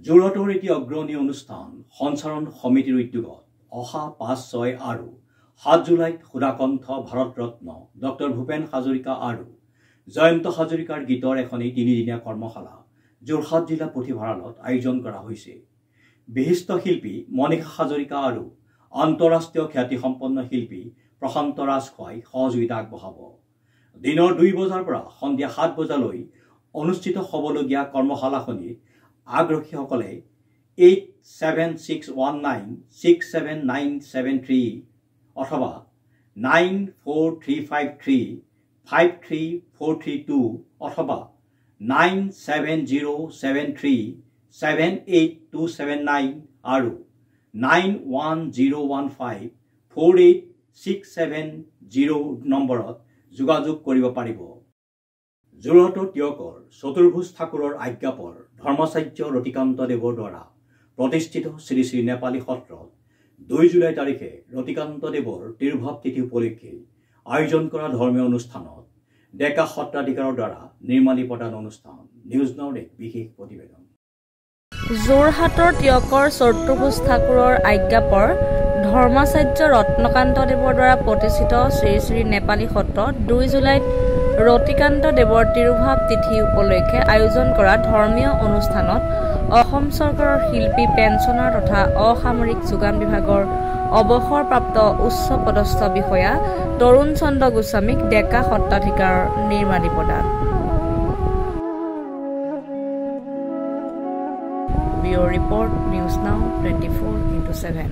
যোৰহাটৰ এটি অগ্ৰণী অনুষ্ঠান সঞ্চালন সমিতিৰ উদ্যোগত অহা ৫-৬ আৰু ৭ জুলাইত সুধাকণ্ঠ ভাৰত ৰত্ন ডক্টৰ ভূপেন হাজৰিকা আৰু জয়ন্ত হাজৰিকাৰ গীতৰ এখনি ৩-দিনীয়া কৰ্মশালা যোৰহাট জিলা পুথিভঁৰালত আয়োজন কৰা হৈছে। বিশিষ্ট শিল্পী মণিষা হাজৰিকা আৰু আন্তঃৰাষ্ট্ৰীয় খ্যাতিসম্পন্ন শিল্পী প্ৰশান্ত ৰাজখোৱাই সহযোগিতা আগবঢ়াব। দিনৰ ২ বজাৰ পৰা সন্ধিয়া ৭ বজালৈ অনুষ্ঠিত হ'বলগীয়া কৰ্মশালাখনিত আগ্ৰহীসকলে 8761967973 অথবা 94353533432 অথবা 9707378279 আৰু 9101548670 নম্বৰত যোগাযোগ কৰিব পাৰিব। যোৰহাটৰ টিয়কৰ চতুৰ্ভুজ ঠাকুৰৰ আজ্ঞাপৰ ধৰ্মাচাৰ্য ৰতিকান্ত দেৱৰ দ্বাৰা প্ৰতিষ্ঠিত শ্ৰী শ্ৰী নেপালী সত্ৰত ২ জুলাই তাৰিখে ৰতিকান্ত দেৱৰ তিৰুভাৱ তিথি উপলক্ষে আয়োজন কৰা ধৰ্মীয় অনুষ্ঠানত ডেকা সত্ৰাধিকাৰৰ দ্বাৰা নিৰ্মালী প্ৰদান অনুষ্ঠান। নিউজ নাওৰ এক বিশেষ প্ৰতিবেদন। যোৰহাটৰ টিয়কৰ চতুৰ্ভুজ ঠাকুৰৰ আজ্ঞাপৰ ধৰ্মাচাৰ্য ৰত্নকান্ত দেৱৰ দ্বাৰা প্ৰতিষ্ঠিত শ্ৰী শ্ৰী নেপালী সত্ৰত ২ জুলাইত ৰতিকান্ত দেৱৰ তিৰুভাৱ তিথি উপলক্ষে আয়োজন কৰা ধৰ্মীয় অনুষ্ঠানত অসম চৰকাৰৰ শিল্পী পেঞ্চনাৰ তথা অসামৰিক যোগান বিভাগৰ অৱসৰপ্ৰাপ্ত উচ্চ পদস্থ বিষয়া তৰুণ চন্দ্ৰ গোস্বামীক ডেকা সত্ৰাধিকাৰৰ নিৰ্মালী প্ৰদান। Bureau report news now 24/7।